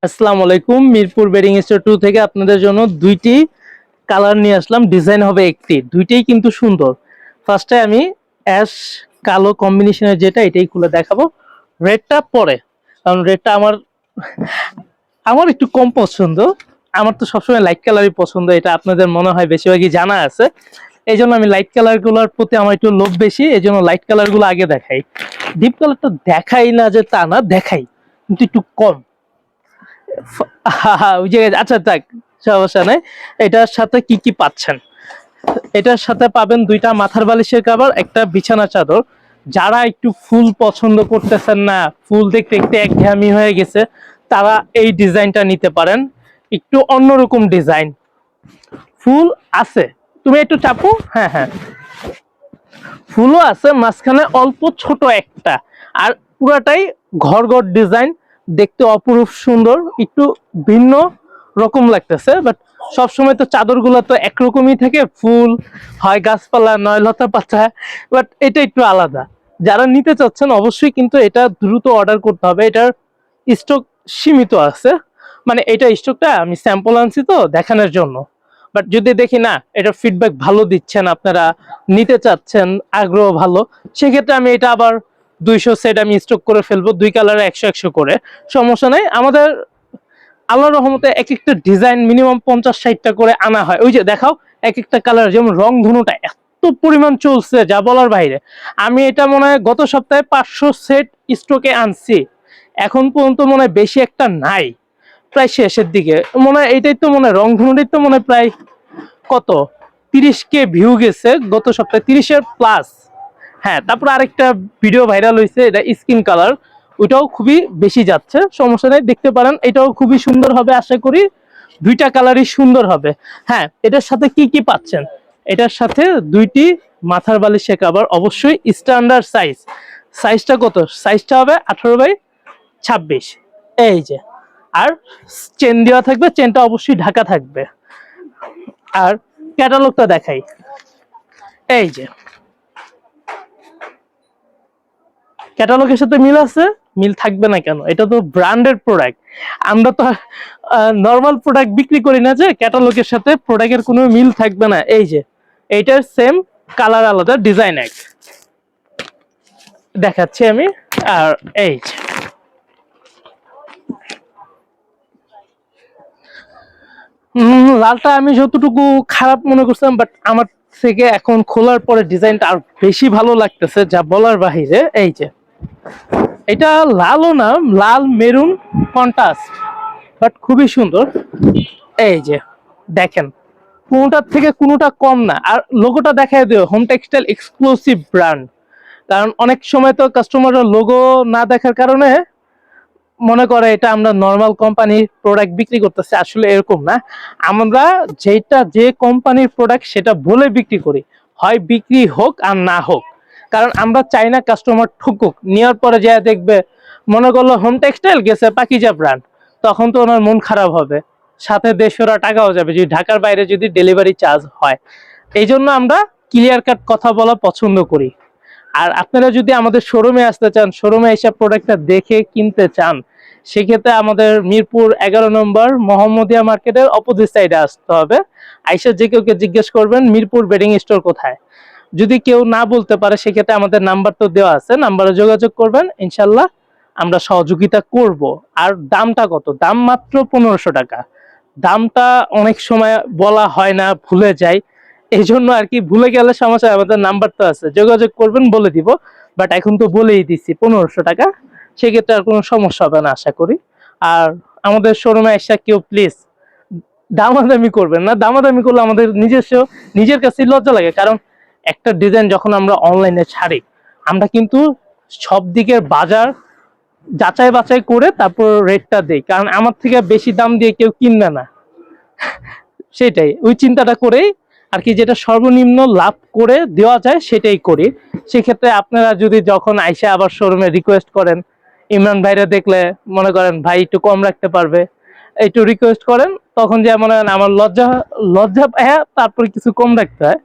আসসালামু আলাইকুম। Mirpur bedding store 2 থেকে আপনাদের জন্য দুইটি কালার নিয়ে আসলাম। ডিজাইন হবে একটি, দুইটাই কিন্তু সুন্দর। ফার্স্টে আমি অ্যাশ কালো কম্বিনেশনের যেটা এটাই খুলে দেখাবো। রেডটা পরে, কারণ রেডটা আমার আমার একটু কম পছন্দ। আমার তো সবসময় লাইট কালারই পছন্দ, এটা আপনাদের মনে হয় বেশিরভাগই জানা আছে। এই জন্য আমি লাইট কালার গুলোর প্রতি আমার একটু লোভ বেশি, এই জন্য লাইট কালার গুলো আগে দেখাই। ডিপ কালারটা দেখাই না যে তা না, দেখাই কিন্তু একটু কম। ওই জায়গায় আচ্ছা থাক, সমস্যা নেই। এটার সাথে কি কি পাচ্ছেন? এটার সাথে পাবেন দুইটা মাথার বালিশের কভার, একটা বিছানা চাদর। যারা একটু ফুল পছন্দ করতেছেন না, ফুল দেখতে দেখতে একঘেয়েমি হয়ে গেছে, তারা এই ডিজাইনটা নিতে পারেন। একটু অন্যরকম ডিজাইন, ফুল আছে। তুমি একটু চাপো, হ্যাঁ হ্যাঁ, ফুলও আছে, মাঝখানে অল্প ছোট একটা। আর পুরাটাই ঘর ঘর ডিজাইন, দেখতে অপরূপ সুন্দর, একটু ভিন্ন রকম লাগতেছে। বাট সবসময় তো চাদর গুলো তো একরকমই থাকে, ফুল হয় গাছপালা নয় লতা পাতা, বাট এটা একটু আলাদা। যারা নিতে চাচ্ছেন অবশ্যই কিন্তু এটা দ্রুত অর্ডার করতে হবে, এটার স্টক সীমিত আছে। মানে এটা স্টকটা আমি স্যাম্পল আনছি তো দেখানোর জন্য। বাট যদি দেখি না এটা ফিডব্যাক ভালো দিচ্ছেন, আপনারা নিতে চাচ্ছেন, আগ্রহ ভালো, সেক্ষেত্রে আমি এটা আবার 200 সেট আমি স্টক করে ফেলবো, দুই কালারে 100 করে। সমস্যা নেই, আমাদের আল্লাহর রহমতে এক একটা ডিজাইন মিনিমাম 50-60টা করে আনা হয়। ওই যে দেখাও, এক একটা কালার, যেমন রং ধনুটা এত পরিমাণ চলছে যা বলার বাইরে। আমি এটা মনে হয় গত সপ্তাহে 500 সেট স্টকে আনছি, এখন পর্যন্ত মনে হয় বেশি একটা নাই, প্রায় শেষের দিকে। মনে হয় এইটাই তো মনে হয় রং ধনুটাই তো মনে হয় প্রায় কত 30K ভিউ গেছে গত সপ্তাহে, 30-এর প্লাস। হ্যাঁ, তারপর আরেকটা ভিডিও ভাইরাল হয়েছে, এটা স্কিন কালার, ওইটাও খুবই বেশি যাচ্ছে। সমস্যা নেই, দেখতে পারেন, এটাও খুবই সুন্দর হবে আশা করি। দুইটা কালারই সুন্দর হবে। হ্যাঁ, এটার সাথে কি কি পাচ্ছেন? এটার সাথে দুইটি মাথার বালিশের কভার, অবশ্যই স্ট্যান্ডার্ড সাইজ। সাইজটা কত? সাইজটা হবে 18/26। এই যে, আর চেন দেওয়া থাকবে, চেনটা অবশ্যই ঢাকা থাকবে। আর ক্যাটালগটা দেখাই, এই যে ক্যাটালগের সাথে মিল আছে, মিল থাকবে না কেন? এটা তো ব্র্যান্ডেড প্রোডাক্ট। আমরা তো নর্মাল প্রোডাক্ট বিক্রি করি না যে ক্যাটালগের সাথে প্রোডাক্টের কোনো মিল থাকবে না। এই যে এইটার সেম কালার আলাদা, ডিজাইন এক, দেখাচ্ছি আমি। আর এই যে লালটা আমি যতটুকু খারাপ মনে করছিলাম, বাট আমার থেকে এখন খোলার পরে ডিজাইনটা আর বেশি ভালো লাগতেছে, যা বলার বাহিরে। এই যে এটা লালও না, লাল মেরুন কন্ট্রাস্ট, বাট খুবই সুন্দর। এই যে দেখেন, কোনোটার থেকে কোনোটা কম না। আর লোগোটা দেখায় দিও, হোম টেক্সটাইল এক্সক্লুসিভ ব্র্যান্ড। কারণ অনেক সময় তো কাস্টমাররা লোগো না দেখার কারণে মনে করে এটা আমরা নর্মাল কোম্পানির প্রোডাক্ট বিক্রি করতেছি, আসলে এরকম না। আমরা যেটা যে কোম্পানির প্রোডাক্ট সেটা বলে বিক্রি করি, হয় বিক্রি হোক আর না হোক। কারণ আমরা চাই না কাস্টমার ঠকুক, নেওয়ার পরে যা দেখবে মনে করলো হোম টেক্সটাইল গেছে পাকিজা ব্র্যান্ড, তখন তো ওনার মন খারাপ হবে, সাথে 150 টাকাও যাবে যদি ঢাকার বাইরে যদি ডেলিভারি চার্জ হয়। এই জন্য আমরা ক্লিয়ার কাট কথা বলা পছন্দ করি। আর আপনারা যদি আমাদের শোরুমে আসতে চান, শোরুমে এসে প্রোডাক্টটা দেখে কিনতে চান, সেক্ষেত্রে আমাদের মিরপুর 11 নম্বর মোহাম্মদিয়া মার্কেটের অপোজিট সাইডে আসতে হবে। আইসা যে কেউকে জিজ্ঞেস করবেন মিরপুর বেডিং স্টোর কোথায়। যদি কেউ না বলতে পারে, সেক্ষেত্রে আমাদের নাম্বার তো দেওয়া আছে, নাম্বারে যোগাযোগ করবেন, ইনশাল্লাহ আমরা সহযোগিতা করব। আর দামটা কত? দাম মাত্র 1500 টাকা। দামটা অনেক সময় বলা হয় না, ভুলে যাই, এই জন্য আর কি। ভুলে গেলে সমস্যা, আমাদের নাম্বার তো আছে, যোগাযোগ করবেন, বলে দিব। বাট এখন তো বলেই দিচ্ছি 1500 টাকা, সেক্ষেত্রে আর কোনো সমস্যা হবে না আশা করি। আর আমাদের শোরুমে এসে কেউ প্লিজ দামাদামি করবেন না, দামাদামি করলে আমাদের নিজের কাছে লজ্জা লাগে। কারণ একটা ডিজাইন যখন আমরা অনলাইনে ছাড়ি, আমরা কিন্তু সব দিকের বাজার যাচাই বাছাই করে তারপর রেটটা দেই, কারণ আমার থেকে বেশি দাম দিয়ে কেউ কিনবে না। সেটাই, ওই চিন্তাটা করেই আর কি, যেটা সর্বনিম্ন লাভ করে দেওয়া যায় সেটাই করি। সেক্ষেত্রে আপনারা যদি যখন আইসা আবার শোরুমে রিকোয়েস্ট করেন, ইমরান ভাইরা দেখলে মনে করেন ভাই একটু কম রাখতে পারবে, একটু রিকোয়েস্ট করেন, তখন যে মনে করেন আমার লজ্জা লজ্জা পায়, তারপরে কিছু কম রাখতে হয়।